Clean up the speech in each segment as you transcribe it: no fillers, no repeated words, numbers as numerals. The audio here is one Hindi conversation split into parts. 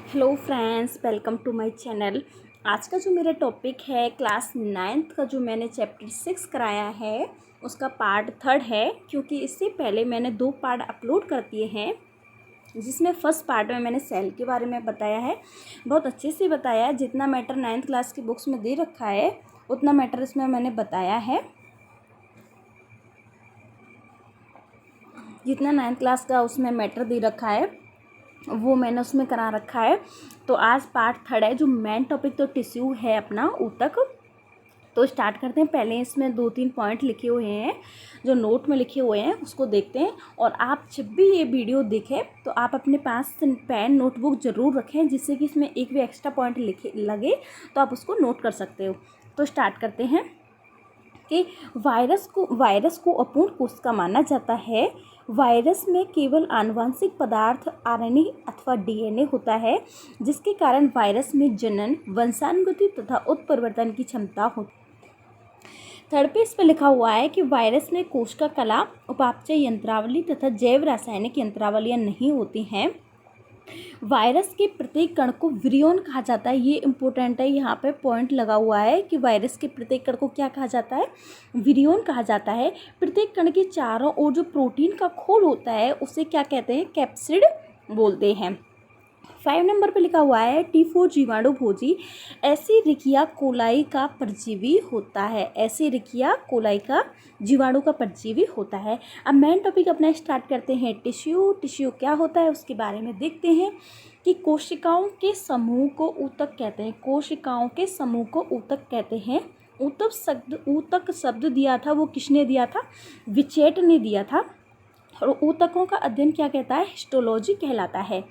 Hello friends, welcome to my channel. आज का जो मेरा टॉपिक है क्लास 9th का, जो मैंने चैप्टर 6 कराया है उसका पार्ट 3 है। क्योंकि इससे पहले मैंने 2 पार्ट अपलोड कर दिए हैं, जिसमें फर्स्ट पार्ट में मैंने सेल के बारे में बताया है, बहुत अच्छे से बताया है। जितना मैटर 9th क्लास की बुक्स में दे रखा है उतना मैटर इसमें मैंने बताया है। जितना 9th क्लास का उसमें मैटर दे रखा है वो मैंने उसमें करा रखा है। तो आज पार्ट 3 है। जो मेन टॉपिक तो टिश्यू है अपना ऊतक। तो स्टार्ट करते हैं। पहले इसमें 2-3 पॉइंट लिखे हुए हैं जो नोट में लिखे हुए हैं, उसको देखते हैं। और आप जब भी ये वीडियो देखें तो आप अपने पास पेन नोटबुक ज़रूर रखें, जिससे कि इसमें एक भी एक्स्ट्रा पॉइंट लिखे लगे तो आप उसको नोट कर सकते हो। तो स्टार्ट करते हैं कि वायरस को अपूर्ण कोशिका माना जाता है। वायरस में केवल आनुवंशिक पदार्थ आरएनए अथवा डीएनए होता है, जिसके कारण वायरस में जनन, वंशानुगति तथा उत्परिवर्तन की क्षमता होती है। थर्ड पेज पर लिखा हुआ है कि वायरस में कोशिका कला, उपापचय यंत्रावली तथा जैव रासायनिक यंत्रावलियां नहीं होती हैं। वायरस के प्रत्येक कण को विरियन कहा जाता है। ये इंपॉर्टेंट है, यहाँ पे पॉइंट लगा हुआ है कि वायरस के प्रत्येक कण को क्या कहा जाता है, विरियन कहा जाता है। प्रत्येक कण के चारों ओर जो प्रोटीन का खोल होता है उसे क्या कहते हैं, कैप्सिड बोलते हैं। 5 नंबर पे लिखा हुआ है T4 जीवाणु भोजी एसिरिकिया कोलाई का परजीवी होता है। एसिरिकिया कोलाई का जीवाणु का परजीवी होता है। अब मेन टॉपिक अपना स्टार्ट करते हैं। टिश्यू क्या होता है उसके बारे में देखते हैं कि कोशिकाओं के समूह को ऊतक कहते हैं। कोशिकाओं के समूह को ऊतक कहते हैं। ऊतक शब्द दिया था वो किसने दिया था, विचेट ने दिया था। और ऊतकों का अध्ययन क्या कहता है, हिस्टोलॉजी कहलाता है।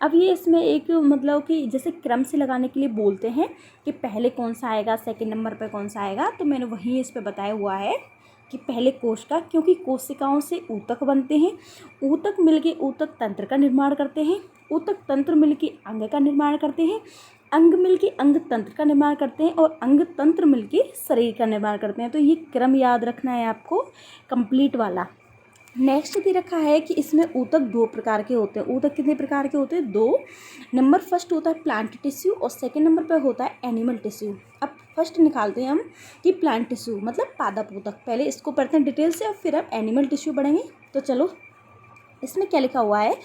अब ये इसमें एक मतलब कि जैसे क्रम से लगाने के लिए बोलते हैं कि पहले कौन सा आएगा, सेकंड नंबर पे कौन सा आएगा। तो मैंने वहीं इस पे बताया हुआ है कि पहले कोशिका, क्योंकि कोशिकाओं से ऊतक बनते हैं। ऊतक मिलके ऊतक तंत्र का निर्माण करते हैं। ऊतक तंत्र मिलके अंग का निर्माण करते हैं। अंग मिलके अंग तंत्र का निर्माण करते हैं और अंग तंत्र मिलके शरीर का निर्माण करते हैं। तो ये क्रम याद रखना है आपको, कंप्लीट वाला। नेक्स्ट दे रखा है कि इसमें ऊतक 2 प्रकार के होते हैं। ऊतक कितने प्रकार के होते हैं, 2 नंबर। फर्स्ट होता है प्लांट टिश्यू और सेकंड नंबर पर होता है एनिमल टिश्यू। अब फर्स्ट निकालते हैं हम कि प्लांट टिश्यू मतलब पादप ऊतक। पहले इसको पढ़ते हैं डिटेल से और फिर हम एनिमल टिश्यू पढ़ेंगे। तो चलो, इसमें क्या लिखा हुआ है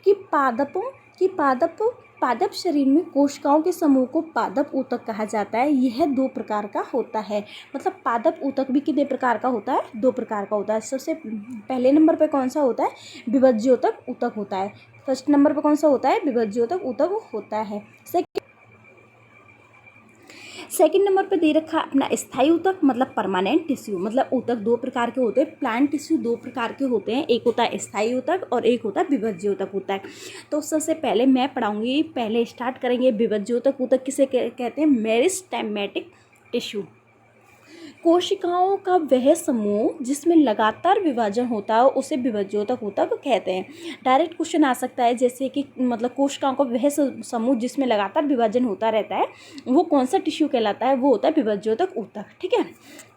कि पादप शरीर में कोशिकाओं के समूह को पादप ऊतक कहा जाता है। यह 2 प्रकार का होता है। मतलब पादप ऊतक भी कितने प्रकार का होता है, 2 प्रकार का होता है। सबसे पहले नंबर पे कौन सा होता है, विभज्योतक ऊतक होता है। फर्स्ट नंबर पे कौन सा होता है, विभज्योतक ऊतक होता है। सेकंड नंबर पे दे रखा अपना स्थायी ऊतक मतलब परमानेंट टिश्यू। मतलब ऊतक 2 प्रकार के होते हैं। प्लांट टिश्यू 2 प्रकार के होते हैं, एक होता है स्थायी ऊतक और एक होता है विभज्योतक ऊतक। तो सबसे पहले मैं पढ़ाऊंगी, पहले स्टार्ट करेंगे विभज्योतक ऊतक किसे कहते हैं, मेरिस्टेमेटिक टिश्यू। कोशिकाओं का वह समूह जिसमें लगातार विभाजन होता है उसे विभज्योतक ऊतक कहते हैं। डायरेक्ट क्वेश्चन आ सकता है जैसे कि मतलब कोशिकाओं का वह समूह जिसमें लगातार विभाजन होता रहता है वो कौन सा टिश्यू कहलाता है, वो होता है विभज्योतक ऊतक। ठीक है।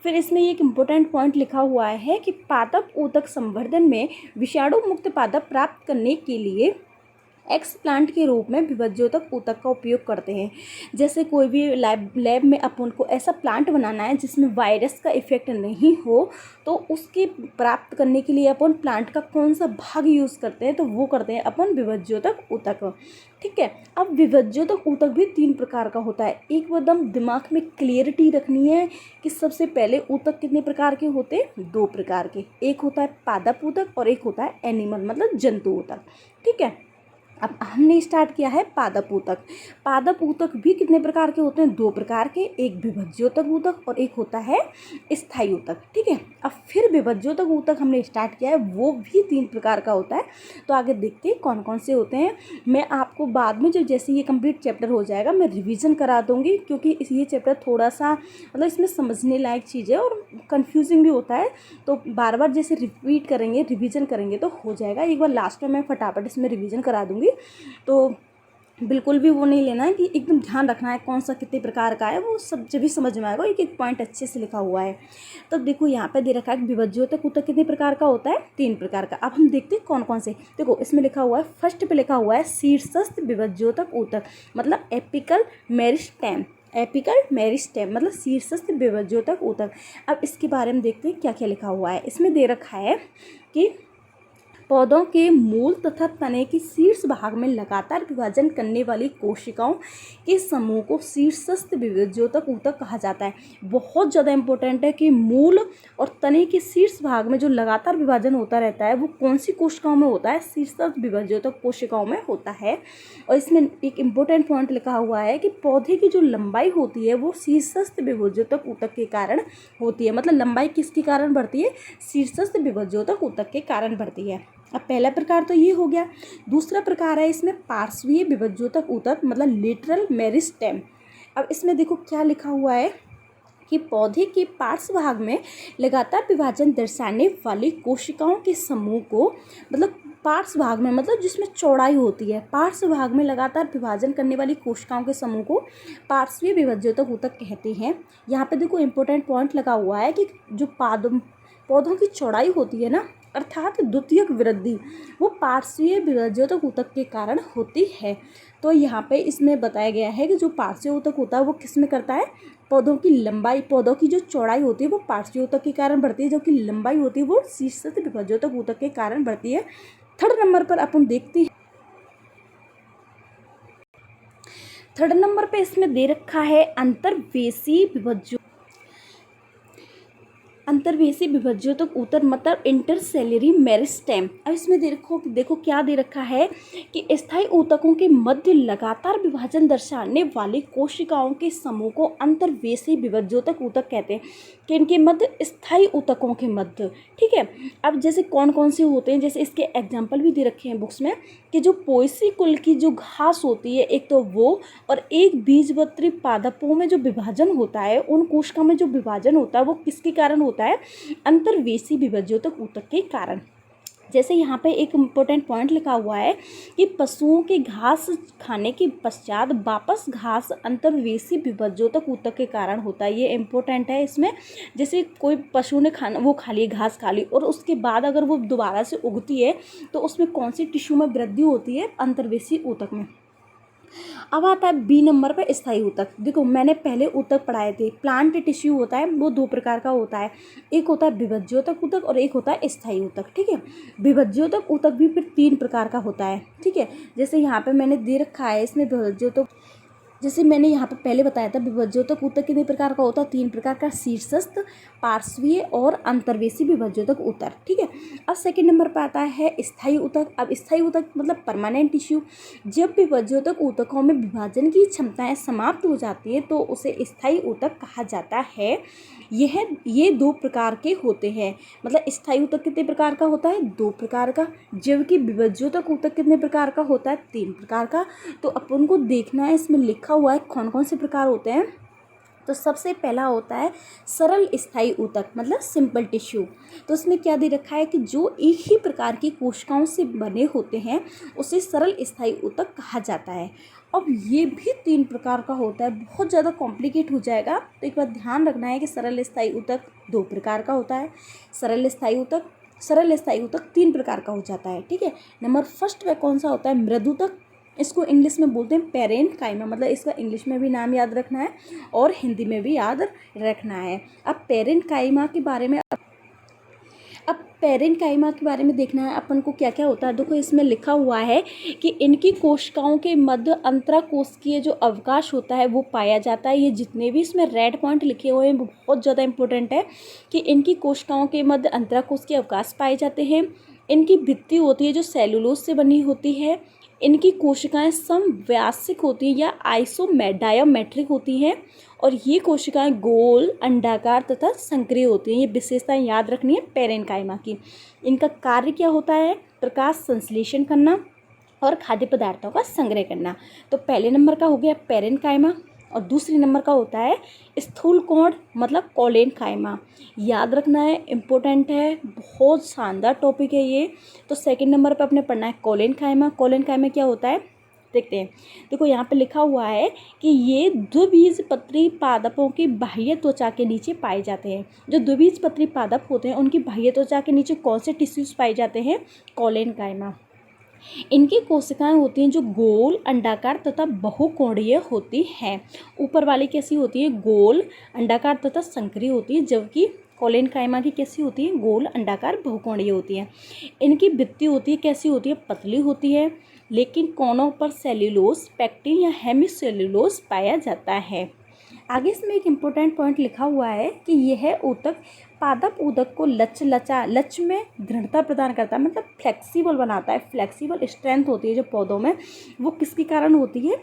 फिर इसमें एक इम्पोर्टेंट पॉइंट लिखा हुआ है कि पादप ऊतक संवर्धन में विषाणु मुक्त पादप प्राप्त करने के लिए एक्सप्लांट के रूप में विभज्योतक ऊतक का उपयोग करते हैं। जैसे कोई भी लैब में अपन को ऐसा प्लांट बनाना है जिसमें वायरस का इफेक्ट नहीं हो, तो उसके प्राप्त करने के लिए अपन प्लांट का कौन सा भाग यूज़ करते हैं, तो वो करते हैं अपन विभज्योतक ऊतक। ठीक है। अब विभज्योतक ऊतक भी 3 प्रकार का होता है। एक एकदम दिमाग में क्लियरिटी रखनी है कि सबसे पहले ऊतक कितने प्रकार के होते हैं, 2 प्रकार के। एक होता है पादप ऊतक और एक होता है एनिमल मतलब जंतु ऊतक। ठीक है। अब हमने स्टार्ट किया है पादप ऊतक। पादप ऊतक भी कितने प्रकार के होते हैं, 2 प्रकार के, एक विभज्योतक ऊतक और एक होता है स्थायी ऊतक। ठीक है। अब फिर विभज्योतक ऊतक हमने स्टार्ट किया है, वो भी 3 प्रकार का होता है। तो आगे देखते हैं कौन कौन से होते हैं। मैं आपको बाद में जब जैसे ये कंप्लीट चैप्टर हो जाएगा मैं रिवीजन करा दूँगी, क्योंकि ये चैप्टर थोड़ा सा मतलब इसमें समझने लायक चीज़ है और कन्फ्यूजिंग भी होता है। तो बार बार जैसे रिपीट करेंगे, रिवीजन करेंगे तो हो जाएगा। एक बार लास्ट में मैं फटाफट इसमें रिवीजन करा दूँगी। तो बिल्कुल भी वो नहीं लेना है कि एकदम ध्यान रखना है कौन सा कितने प्रकार का है, वो सब जब भी समझ में आएगा, एक एक पॉइंट अच्छे से लिखा हुआ है। तो देखो यहाँ पे दे रखा है विभज्योतक ऊतक कितने प्रकार का होता है, 3 प्रकार का। अब हम देखते हैं कौन कौन से। देखो इसमें लिखा हुआ है, फर्स्ट पे लिखा हुआ है शीर्षस्थ विभज्योतक ऊतक, मतलब एपिकल मेरिस्टेम। एपिकल मेरिस्टेम मतलब शीर्षस्थ विभज्योतक ऊतक। अब इसके बारे में देखते हैं क्या क्या लिखा हुआ है। इसमें दे रखा है कि पौधों के मूल तथा तने के शीर्ष भाग में लगातार विभाजन करने वाली कोशिकाओं के समूह को शीर्षस्थ विभज्योतक ऊतक कहा जाता है। बहुत ज़्यादा इंपॉर्टेंट है कि मूल और तने के शीर्ष भाग में जो लगातार विभाजन होता रहता है वो कौन सी कोशिकाओं में होता है, शीर्षस्थ विभज्योतक कोशिकाओं में होता है। और इसमें एक इम्पोर्टेंट पॉइंट लिखा हुआ है कि पौधे की जो लंबाई होती है वो शीर्षस्थ विभज्योतक ऊतक के कारण होती है। मतलब लंबाई किसके कारण बढ़ती है, शीर्षस्थ विभज्योतक ऊतक के कारण बढ़ती है। अब पहला प्रकार तो ये हो गया। दूसरा प्रकार है इसमें पार्श्वीय विभज्योतक ऊतक, मतलब लेटरल मेरिस्टेम। अब इसमें देखो क्या लिखा हुआ है कि पौधे के पार्श्व भाग में लगातार विभाजन दर्शाने वाली कोशिकाओं के समूह को, मतलब पार्श्व भाग में मतलब जिसमें चौड़ाई होती है, पार्श्व भाग में लगातार विभाजन करने वाली कोशिकाओं के समूह को पार्श्वीय विभज्योतक ऊतक कहते हैं। यहाँ पे देखो इंपॉर्टेंट पॉइंट लगा हुआ है कि जो पौधों की चौड़ाई होती है ना, अर्थात द्वितीयक वृद्धि, वो पार्श्वीय विभज्योतक ऊतक के कारण होती है। तो यहाँ पे इसमें बताया गया है कि जो पार्श्वीय ऊतक होता है वो किस में करता है, पौधों की लंबाई, पौधों की जो चौड़ाई होती है वो पार्श्वीय ऊतक के कारण बढ़ती है, जो कि लंबाई होती है वो शीर्षस्थ विभज्योतक ऊतक के कारण बढ़ती है। थर्ड नंबर पर अपन देखते हैं, थर्ड नंबर पे इसमें दे रखा है अंतर्वेशी विभज्योतक ऊतक, मतलब इंटरसेलरी मेरिस्टेम। अब इसमें देखो क्या दे रखा है कि स्थायी ऊतकों के मध्य लगातार विभाजन दर्शाने वाली कोशिकाओं के समूह को अंतर्वेशी विभज्योतक ऊतक कहते हैं। कि इनके मध्य, स्थायी ऊतकों के मध्य, ठीक है। अब जैसे कौन कौन से होते हैं, जैसे इसके एग्जाम्पल भी दे रखे हैं बुक्स में कि जो पोएसी कुल की जो घास होती है एक तो वो, और एक बीजपत्री पादपों में जो विभाजन होता है, उन कोशिकाओं में जो विभाजन होता है वो किसके कारण होता है, अंतर्वेशी विभज्योतक ऊतक के कारण। जैसे यहाँ पे एक इम्पोर्टेंट पॉइंट लिखा हुआ है कि पशुओं के घास खाने के पश्चात वापस घास अंतर्वेशी विभज्योतक ऊतक के कारण होता है। ये इम्पोर्टेंट है इसमें। जैसे कोई पशु ने खाना, वो खा ली, घास खा ली, और उसके बाद अगर वो दोबारा से उगती है तो उसमें कौन सी टिश्यू में वृद्धि होती है, अंतर्वेशी ऊतक में। अब आता है बी नंबर पर स्थायी ऊतक। देखो मैंने पहले ऊतक पढ़ाए थे, प्लांट टिश्यू होता है वो 2 प्रकार का होता है, एक होता है विभज्योतक ऊतक और एक होता है स्थायी ऊतक, ठीक है। विभज्योतक ऊतक भी फिर 3 प्रकार का होता है, ठीक है। जैसे यहाँ पे मैंने दे रखा है इसमें विभज्योतक, जैसे मैंने यहाँ पे पहले बताया था विभज्योतक ऊतक कितने प्रकार का होता है, 3 प्रकार का, शीर्षस्थ, पार्श्वीय और अंतर्वेशी विभज्योतक ऊतक, ठीक है। अब सेकंड नंबर पर आता है स्थायी ऊतक। अब स्थायी ऊतक मतलब परमानेंट टिश्यू। जब विभज्योतक ऊतकों में विभाजन की क्षमताएं समाप्त हो जाती है तो उसे स्थायी ऊतक कहा जाता है। ये 2 प्रकार के होते हैं। मतलब स्थायी ऊतक कितने प्रकार का होता है, 2 प्रकार का, जबकि विभज्योतक ऊतक कितने प्रकार का होता है, 3 प्रकार का। तो अपन को देखना है इसमें लिखा हुआ है कौन कौन से प्रकार होते हैं। तो सबसे पहला होता है सरल स्थायी ऊतक, मतलब सिंपल टिश्यू। तो उसमें क्या दे रखा है कि जो एक ही प्रकार की कोशिकाओं से बने होते हैं उसे सरल स्थायी ऊतक कहा जाता है। अब ये भी 3 प्रकार का होता है, बहुत ज़्यादा कॉम्प्लिकेट हो जाएगा। तो एक बात ध्यान रखना है कि सरल स्थायी ऊतक 2 प्रकार का होता है, सरल स्थायी ऊतक 3 प्रकार का हो जाता है, ठीक है। नंबर फर्स्ट में कौन सा होता है, मृदुतक। इसको इंग्लिश में बोलते हैं पेरेन्काइमा, मतलब इसका इंग्लिश में भी नाम याद रखना है और हिंदी में भी याद रखना है। अब पेरेन्काइमा के बारे में देखना है अपन को क्या क्या होता है। देखो इसमें लिखा हुआ है कि इनकी कोशिकाओं के मध्य अंतराकोशिकीय जो अवकाश होता है वो पाया जाता है। ये जितने भी इसमें रेड पॉइंट लिखे हुए हैं वो बहुत ज़्यादा इंपॉर्टेंट है कि इनकी कोशिकाओं के मध्य अंतराकोशिकीय अवकाश पाए जाते हैं। इनकी भित्ति होती है जो सेलुलोज से बनी होती है। इनकी कोशिकाएं समव्यासिक होती हैं या डायोमेट्रिक होती हैं, और ये कोशिकाएं गोल, अंडाकार तथा संक्रिय होती हैं। ये विशेषताएं याद रखनी है पेरेन्काइमा की। इनका कार्य क्या होता है, प्रकाश संश्लेषण करना और खाद्य पदार्थों का संग्रह करना। तो पहले नंबर का हो गया पेरेन्काइमा, और दूसरे नंबर का होता है स्थूल कोण, मतलब कोलेनकाइमा। याद रखना है, इम्पोर्टेंट है, बहुत शानदार टॉपिक है ये। तो सेकंड नंबर पे अपने पढ़ना है कोलेनकाइमा। कोलेनकाइमा क्या होता है, देखते हैं। देखो यहाँ पे लिखा हुआ है कि ये द्विबीजपत्री पादपों की बाह्य त्वचा के नीचे पाए जाते हैं। जो द्विबीजपत्री पादप होते हैं उनकी बाह्य त्वचा के नीचे कौन से टिश्यूज पाए जाते हैं? कोलेनकाइमा। इनकी कोशिकाएं होती हैं जो गोल, अंडाकार तथा बहुकोणीय होती हैं। ऊपर वाली कैसी होती है? गोल, अंडाकार तथा संकरी होती है, जबकि कोलेनकाइमा की कैसी होती है? गोल, अंडाकार, बहुकोणीय होती है। इनकी भित्ति होती है कैसी होती है? पतली होती है, लेकिन कोनों पर सेल्यूलोज, पेक्टिन या हेमिसेल्यूलोज पाया जाता है। आगे इसमें एक इम्पोर्टेंट पॉइंट लिखा हुआ है कि यह ऊतक पादप ऊतक को लच में दृढ़ता प्रदान करता है, मतलब फ्लेक्सिबल बनाता है। फ्लेक्सिबल स्ट्रेंथ होती है जो पौधों में, वो किसके कारण होती है?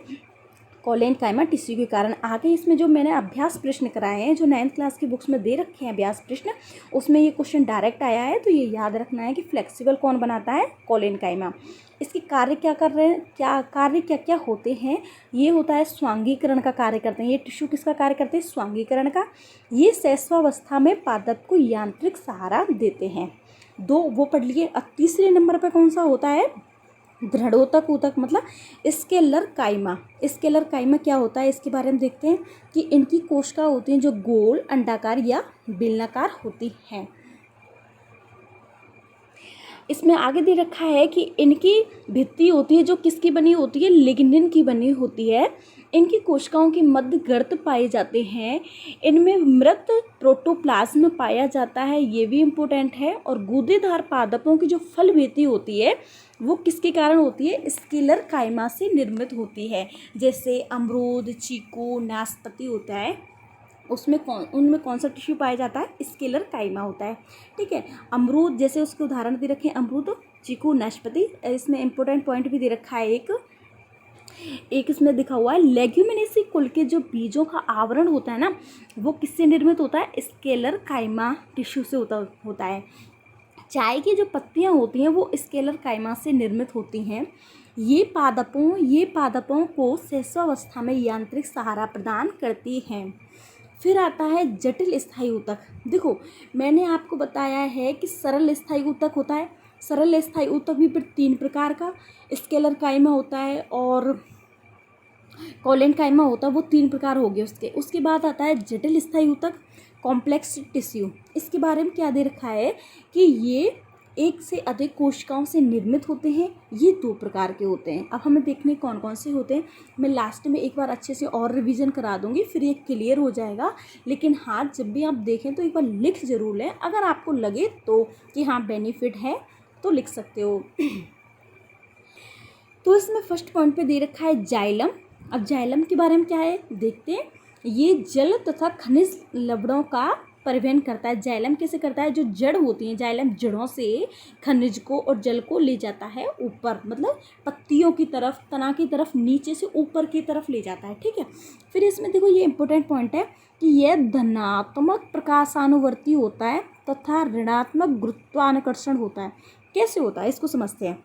कोलेनकाइमा टिश्यू के कारण। आगे इसमें जो मैंने अभ्यास प्रश्न कराए हैं, जो 9th क्लास की बुक्स में दे रखे हैं अभ्यास प्रश्न, उसमें ये क्वेश्चन डायरेक्ट आया है, तो ये याद रखना है कि फ्लेक्सिबल कौन बनाता है? कोलेनकाइमा। इसके कार्य क्या कर रहे हैं, क्या कार्य क्या क्या होते हैं? ये होता है स्वांगीकरण का कार्य करते हैं। ये टिश्यू किसका कार्य करते हैं? स्वांगीकरण का। ये शैशवावस्था में पादप को यांत्रिक सहारा देते हैं। दो वो पढ़ लिए। अब तीसरे नंबर पर कौन सा होता है? दृढ़ोतक ऊतक, मतलब स्केलर काइमा। स्केलर काइमा क्या होता है इसके बारे में देखते हैं कि इनकी कोशिका होती हैं जो गोल, अंडाकार या बेलनाकार होती हैं। इसमें आगे दे रखा है कि इनकी भित्ति होती है जो किसकी बनी होती है? लिग्निन की बनी होती है। इनकी कोशिकाओं के मध्य गर्त पाए जाते हैं। इनमें मृत प्रोटोप्लाज्म पाया जाता है, ये भी इम्पोर्टेंट है। और गूदेदार पादपों की जो फल भित्ति होती है वो किसके कारण होती है? स्केलर काइमा से निर्मित होती है। जैसे अमरूद, चीकू, नाशपाती होता है, उनमें कौन सा टिश्यू पाया जाता है? स्केलर काइमा होता है। ठीक है, अमरूद जैसे उसके उदाहरण दे रखे हैं, अमरूद, चीकू, नाशपाती। इसमें इंपॉर्टेंट पॉइंट भी दे रखा है एक इसमें दिखा हुआ है, लेग्यूमिनेसी कुल के जो बीजों का आवरण होता है ना, वो किससे निर्मित होता है? स्केलर काइमा टिश्यू से होता है। चाय की जो पत्तियां होती हैं वो स्केलर काइमा से निर्मित होती हैं। ये पादपों को शैशवावस्था में यांत्रिक सहारा प्रदान करती हैं। फिर आता है जटिल स्थायी ऊतक। देखो मैंने आपको बताया है कि सरल स्थायी ऊतक होता है। सरल स्थायी ऊतक भी फिर 3 प्रकार का, स्केलर काइमा होता है और कोलेनकाइमा होता है, वो 3 प्रकार हो गए उसके बाद आता है जटिल स्थायी ऊतक, कॉम्प्लेक्स टिश्यू। इसके बारे में क्या दे रखा है कि ये एक से अधिक कोशिकाओं से निर्मित होते हैं। ये 2 प्रकार के होते हैं। अब हमें देखने कौन कौन से होते हैं। मैं लास्ट में एक बार अच्छे से और रिवीजन करा दूंगी, फिर ये क्लियर हो जाएगा। लेकिन हाँ, जब भी आप देखें तो एक बार लिख जरूर लें, अगर आपको लगे तो कि हाँ बेनिफिट है तो लिख सकते हो। तो इसमें फर्स्ट पॉइंट पे दे रखा है जाइलम। अब जाइलम के बारे में क्या है देखते हैं। ये जल तथा खनिज लवणों का परिवहन करता है। जाइलम कैसे करता है? जो जड़ होती हैं, जाइलम जड़ों से खनिज को और जल को ले जाता है ऊपर, मतलब पत्तियों की तरफ, तना की तरफ, नीचे से ऊपर की तरफ ले जाता है। ठीक है, फिर इसमें देखो ये इंपॉर्टेंट पॉइंट है कि यह धनात्मक प्रकाशानुवर्ती होता है तथा ऋणात्मक गुरुत्वाकर्षण होता है। कैसे होता है इसको समझते हैं।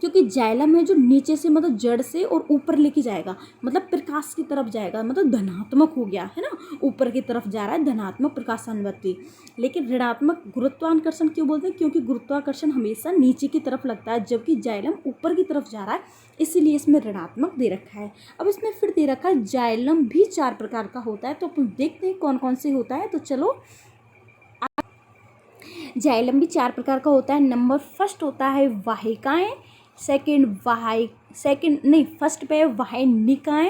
क्योंकि जाइलम है जो नीचे से, मतलब जड़ से और ऊपर लेके जाएगा, मतलब प्रकाश की तरफ जाएगा, मतलब धनात्मक हो गया है ना, ऊपर की तरफ जा रहा है, धनात्मक प्रकाशानुवर्ती। लेकिन ऋणात्मक गुरुत्वाकर्षण क्यों बोलते हैं? क्योंकि गुरुत्वाकर्षण हमेशा नीचे की तरफ लगता है, जबकि जाइलम ऊपर की तरफ जा रहा है, इसीलिए इसमें ऋणात्मक दे रखा है। अब इसमें फिर दे रखा है जाइलम भी 4 प्रकार का होता है। तो अपन देखते हैं कौन कौन से होता है। तो चलो, जाइलम भी 4 प्रकार का होता है। नंबर फर्स्ट होता है वाहिकाएं, फर्स्ट पे वाहिनिकाएं,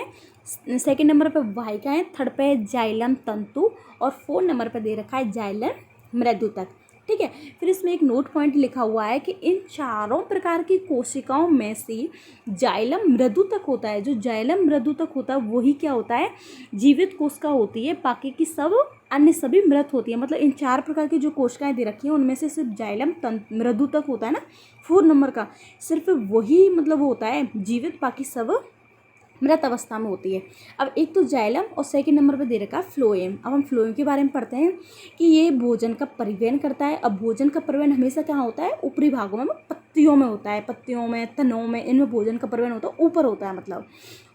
सेकंड नंबर पे वाहिकाएं, थर्ड पे जाइलम तंतु और 4 नंबर पे दे रखा है जाइलम मृदुतक। ठीक है, फिर इसमें एक नोट पॉइंट लिखा हुआ है कि इन चारों प्रकार की कोशिकाओं में से जाइलम मृदुतक होता है। जो जाइलम मृदुतक होता है वही क्या होता है? जीवित कोशिका होती है। बाकी की सब अन्य सभी मृत होती है। मतलब इन 4 प्रकार की जो कोशिकाएं दे रखी हैं उनमें से सिर्फ जाइलम मृदुतक होता है ना, 4 नंबर का, सिर्फ वही मतलब होता है जीवित, बाकी सब मृत अवस्था में होती है। अब एक तो जाइलम और सेकंड नंबर पे दे रखा है फ्लोएम। अब हम फ्लोएम के बारे में पढ़ते हैं कि ये भोजन का परिवहन करता है। अब भोजन का परिवहन हमेशा कहाँ होता है? ऊपरी भागों में, पत्तियों में होता है, पत्तियों में, तनों में, इनमें भोजन का परिवहन होता है, ऊपर होता है मतलब।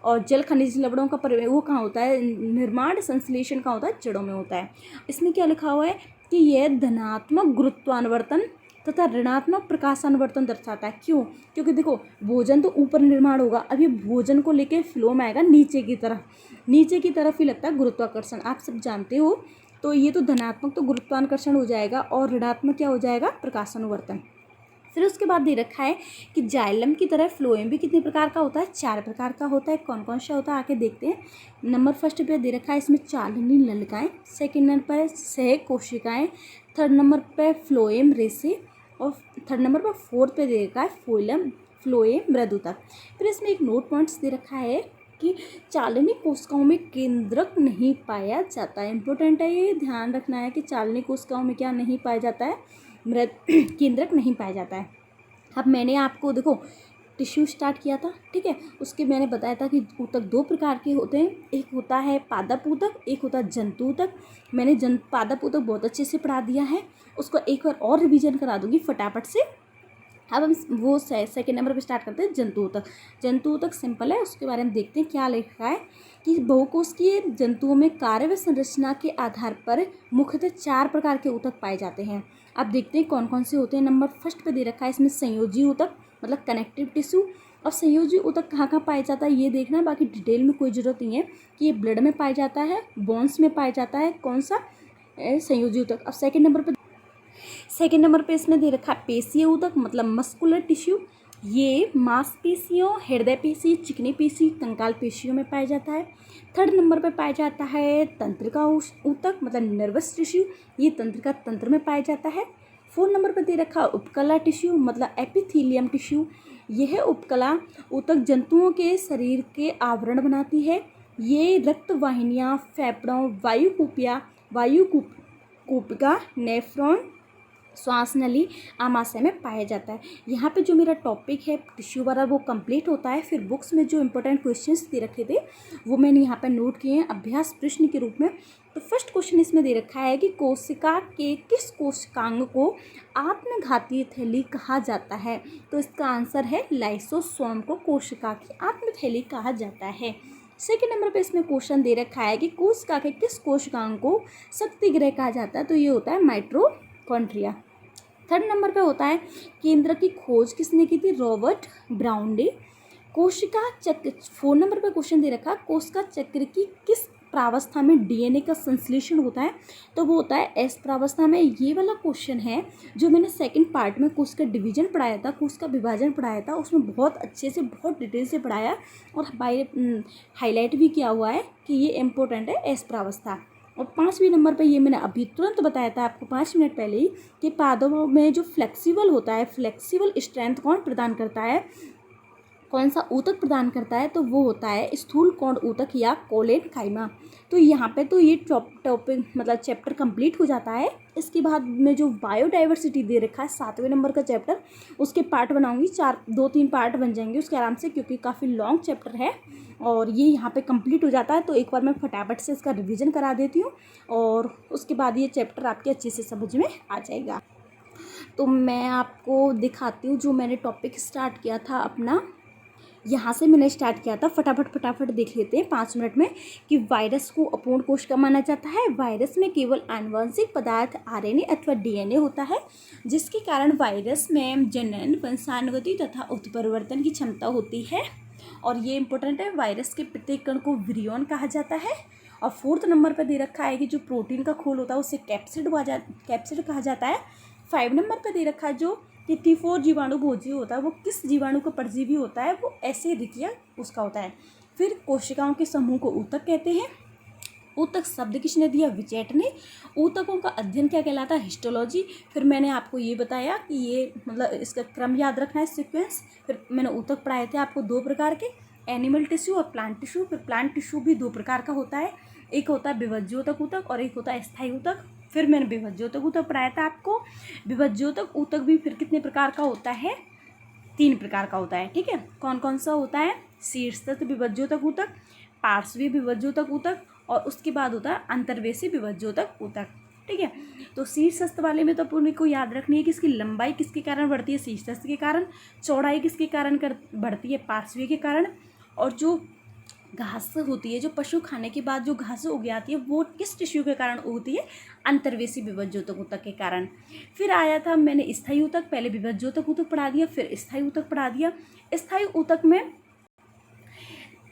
और जल खनिज लवणों का परिवहन वो कहाँ होता है? निर्माण संश्लेषण का होता है, जड़ों में होता है। इसमें क्या लिखा हुआ है कि यह धनात्मक गुरुत्वानुवर्तन तथा ऋणात्मक प्रकाशानुवर्तन दर्शाता है। क्यों? क्योंकि देखो भोजन तो ऊपर निर्माण होगा, अब ये भोजन को लेके फ्लो में आएगा नीचे की तरफ, नीचे की तरफ ही लगता है गुरुत्वाकर्षण, आप सब जानते हो। तो ये तो धनात्मक तो गुरुत्वाकर्षण हो जाएगा और ऋणात्मक क्या हो जाएगा? प्रकाशानुवर्तन। फिर उसके बाद दे रखा है कि जाइलम की तरह फ्लोएम भी कितने प्रकार का होता है? 4 प्रकार का होता है। कौन कौन सा होता है आके देखते हैं। नंबर फर्स्ट पे दे रखा है इसमें चालनी नलिकाएं, सेकंड नंबर पर सह कोशिकाएं, थर्ड नंबर पे फ्लोएम रेसे और थर्ड नंबर पर फोर्थ पे दे रखा है फ्लोएम मृदुतक। फिर इसमें एक नोट पॉइंट्स दे रखा है कि चालनी कोशिकाओं में केंद्रक नहीं पाया जाता है। इंपॉर्टेंट है, ये ध्यान रखना है कि चालनी कोशिकाओं में क्या नहीं पाया जाता है? केंद्रक नहीं पाया जाता है। अब मैंने आपको देखो टिश्यू स्टार्ट किया था, ठीक है, उसके मैंने बताया था कि ऊतक 2 प्रकार के होते हैं, एक होता है पादप ऊतक, एक होता है जंतु ऊतक। मैंने पादप ऊतक बहुत अच्छे से पढ़ा दिया है, उसको एक बार और रिवीजन करा दूंगी फटाफट से। अब हम वो सेकेंड नंबर पे स्टार्ट करते हैं जंतु ऊतक। जंतु ऊतक सिंपल है, उसके बारे में देखते हैं क्या लिखा है कि बहुकोशिकीय जंतुओं में कार्य व संरचना के आधार पर मुख्यतः 4 प्रकार के ऊतक पाए जाते हैं। अब देखते हैं कौन कौन से होते हैं। नंबर फर्स्ट पे दे रखा है इसमें संयोजी ऊतक, मतलब कनेक्टिव टिश्यू। अब संयोजी ऊतक कहाँ कहाँ पाया जाता है ये देखना है, बाकी डिटेल में कोई ज़रूरत नहीं है कि ये ब्लड में पाया जाता है, बोन्स में पाया जाता है, कौन सा संयोजी ऊतक। अब सेकेंड नंबर पे इसमें दे रखा है पेशीय ऊतक, मतलब मस्कुलर टिश्यू। ये मांसपेशियों, हृदय पेशी, चिकनी पेशी, कंकाल पेशियों में पाया जाता है। थर्ड नंबर पे पाया जाता है तंत्रिका ऊतक, मतलब नर्वस टिश्यू, ये तंत्रिका तंत्र में पाया जाता है। फोर्थ नंबर पर दे रखा उपकला टिश्यू, मतलब एपिथीलियम टिश्यू। यह उपकला ऊतक जंतुओं के शरीर के आवरण बनाती है। ये रक्त वाहिनियाँ, फेफड़ों, वायुकूपिका, नेफ्रॉन, श्वास नली, आमाशय में पाया जाता है। यहाँ पे जो मेरा टॉपिक है टिश्यू वाला वो कंप्लीट होता है। फिर बुक्स में जो इंपॉर्टेंट क्वेश्चंस दे रखे थे वो मैंने यहाँ पे नोट किए हैं अभ्यास प्रश्न के रूप में। तो फर्स्ट क्वेश्चन इसमें दे रखा है कि कोशिका के किस कोशिकांग को आत्मघाती थैली कहा जाता है? तो इसका आंसर है लाइसोसोम को कोशिका की आत्मथैली कहा जाता है। सेकेंड नंबर पे इसमें क्वेश्चन दे रखा है कि कोशिका के किस कोशिकांग को शक्तिगृह कहा जाता है? तो ये होता है माइटोकॉन्ड्रिया। थर्ड नंबर पे होता है केंद्र की खोज किसने की थी? रॉबर्ट ब्राउन ने। कोशिका चक्र, 4 नंबर पे क्वेश्चन दे रखा कोशिका चक्र की किस प्रावस्था में डीएनए का संश्लेषण होता है? तो वो होता है एस प्रावस्था में। ये वाला क्वेश्चन है जो मैंने सेकंड पार्ट में कोशिका डिवीजन पढ़ाया था, कोशिका विभाजन पढ़ाया था, उसमें बहुत अच्छे से बहुत डिटेल से पढ़ाया और हाईलाइट भी किया हुआ है कि ये इम्पोर्टेंट है एस प्रावस्था। और 5वें नंबर पे ये मैंने अभी तुरंत बताया था आपको 5 मिनट पहले ही कि पादों में जो फ्लेक्सिबल होता है, फ्लेक्सिबल स्ट्रेंथ कौन प्रदान करता है, कौन सा ऊतक प्रदान करता है? तो वो होता है स्थूल कोण ऊतक या कोलेनकाइमा। तो यहाँ पे तो ये टॉपिक मतलब चैप्टर कंप्लीट हो जाता है। इसके बाद में जो बायोडाइवर्सिटी दे रखा है 7वें नंबर का चैप्टर, उसके पार्ट बनाऊंगी, 2-3 पार्ट बन जाएंगे उसके आराम से, क्योंकि काफ़ी लॉन्ग चैप्टर है और ये यहाँ पे कंप्लीट हो जाता है। तो एक बार मैं फटाफट से इसका रिविज़न करा देती हूँ और उसके बाद ये चैप्टर आपके अच्छे से समझ में आ जाएगा। तो मैं आपको दिखाती हूँ जो मैंने टॉपिक स्टार्ट किया था अपना, यहाँ से मैंने स्टार्ट किया था। फटाफट देख लेते हैं 5 मिनट में कि वायरस को अपूर्ण कोशिका माना जाता है। वायरस में केवल आनुवंशिक पदार्थ आरएनए अथवा डीएनए होता है, जिसके कारण वायरस में जनन, वंशानुगति तथा उत्परिवर्तन की क्षमता होती है। और ये इंपॉर्टेंट है, वायरस के प्रत्येक कण को विरियन कहा जाता है। और 4th नंबर पर दे रखा है कि जो प्रोटीन का खोल होता है उसे कैप्सिड कहा जाता है। 5 नंबर पर दे रखा है जो कि T4 जीवाणु भोजी होता है वो किस जीवाणु का परजीवी होता है? वो एसेरिकिया उसका होता है। फिर कोशिकाओं के समूह को ऊतक कहते हैं। ऊतक शब्द किसने दिया? विचेट ने। ऊतकों का अध्ययन क्या कहलाता है? हिस्टोलॉजी। फिर मैंने आपको ये बताया कि ये मतलब इसका क्रम याद रखना है, सीक्वेंस। फिर मैंने ऊतक पढ़ाए थे आपको 2 प्रकार के, एनिमल टिश्यू और प्लांट टिश्यू। फिर प्लांट टिश्यू भी 2 प्रकार का होता है, एक होता है विभज्योतक ऊतक और एक होता है स्थायी ऊतक। फिर मैंने विभज्योतक ऊतक पढ़ाया था आपको। विभज्योतक ऊतक भी फिर कितने प्रकार का होता है? 3 प्रकार का होता है, ठीक है। कौन कौन सा होता है? शीर्षस्थ विभज्योतक ऊतक, पार्श्वीय विभज्योतक ऊतक और उसके बाद होता है अंतर्वेशी विभज्योतक ऊतक, ठीक है। तो शीर्षस्थ वाले में तो पूर्ण को याद रखनी है कि इसकी लंबाई किसके कारण बढ़ती है? शीर्षस्थ के कारण। चौड़ाई किसके कारण बढ़ती है? पार्श्वीय के कारण। और जो घास होती है, जो पशु खाने के बाद जो घास उग जाती है, वो किस टिश्यू के कारण उगती है? अंतर्वेशी विभज्योतक ऊतक के कारण। फिर आया था मैंने स्थायी ऊतक, पहले विभज्योतक ऊतक पढ़ा दिया, फिर स्थायी ऊतक पढ़ा दिया। स्थायी ऊतक में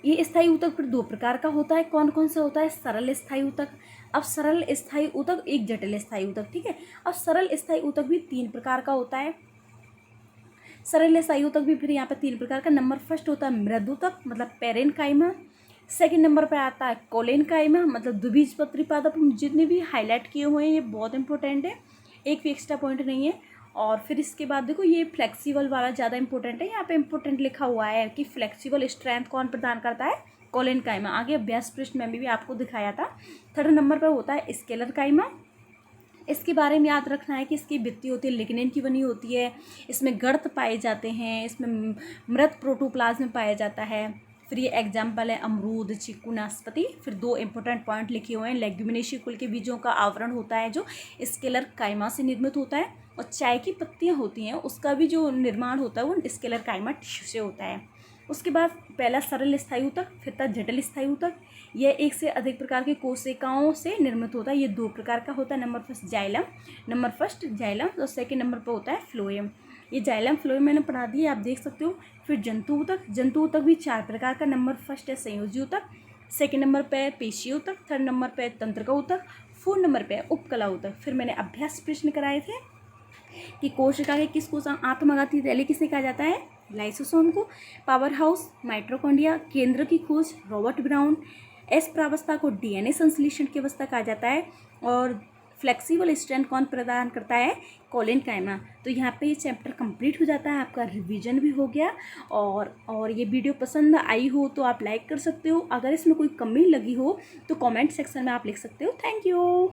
ये स्थायी ऊतक फिर दो प्रकार का होता है। कौन कौन सा होता है? सरल स्थायी ऊतक। अब सरल स्थायी ऊतक, एक जटिल स्थायी ऊतक, ठीक है। अब सरल स्थायी ऊतक भी 3 प्रकार का होता है। सरल स्थायी ऊतक भी फिर यहाँ पे 3 प्रकार का। नंबर फर्स्ट होता है मृदूतक, मतलब पेरेनकाइमा। सेकंड नंबर पे आता है कोलेनकाइमा, मतलब द्विबीजपत्री पादप। जितने भी हाईलाइट किए हुए हैं ये बहुत इंपॉर्टेंट है, एक भी एक्स्ट्रा पॉइंट नहीं है। और फिर इसके बाद देखो ये फ्लेक्सिबल वाला ज़्यादा इंपॉर्टेंट है, यहाँ पे इंपॉर्टेंट लिखा हुआ है कि फ्लेक्सिबल स्ट्रेंथ कौन प्रदान करता है? कोलेनकाइमा। आगे अभ्यास पृष्ठ में भी आपको दिखाया था। थर्ड नंबर पर होता है स्केलर काइमा। इसके बारे में याद रखना है कि इसकी भित्ति होती है लिग्निन की बनी होती है, इसमें गर्त पाए जाते हैं, इसमें मृत प्रोटोप्लाज्म पाया जाता है। फिर ये एग्जाम्पल है अमरूद, चीकू, नाशपाती। फिर 2 इंपॉर्टेंट पॉइंट लिखे हुए हैं। लेग्यूमिनेशी कुल के बीजों का आवरण होता है जो स्केलर काइमा से निर्मित होता है, और चाय की पत्तियाँ होती हैं उसका भी जो निर्माण होता है वो स्केलर काइमा टिश्यू से होता है। उसके बाद पहला सरल स्थायी ऊतक, फिर था जटिल स्थायी ऊतक। यह एक से अधिक प्रकार की कोशिकाओं से निर्मित होता है। ये 2 प्रकार का होता है। नंबर फर्स्ट जाइलम, और सेकेंड नंबर पर होता है फ्लोएम। ये जाइलम फ्लोएम मैंने पढ़ा दिया, आप देख सकते हो। फिर जंतु ऊतक भी 4 प्रकार का। नंबर फर्स्ट है संयोजी ऊतक, सेकेंड नंबर पर पेशी ऊतक, थर्ड नंबर पर तंत्रिका ऊतक, फोर्थ नंबर पर उपकला ऊतक। फिर मैंने अभ्यास प्रश्न कराए थे कि कोशिका के किस को आत्मघाती रैली किसे कहा जाता है? लाइसोसोम को। पावर हाउस माइटोकॉन्ड्रिया, केंद्र की खोज रॉबर्ट ब्राउन। एस प्रावस्था को डीएनए संश्लेषण की अवस्था कहा जाता है। और फ्लेक्सिबल स्ट्रेंथ कौन प्रदान करता है? कोलेनकाइमा। तो यहाँ पे ये चैप्टर कंप्लीट हो जाता है, आपका रिवीजन भी हो गया। और ये वीडियो पसंद आई हो तो आप लाइक कर सकते हो। अगर इसमें कोई कमी लगी हो तो कमेंट सेक्शन में आप लिख सकते हो। Thank you.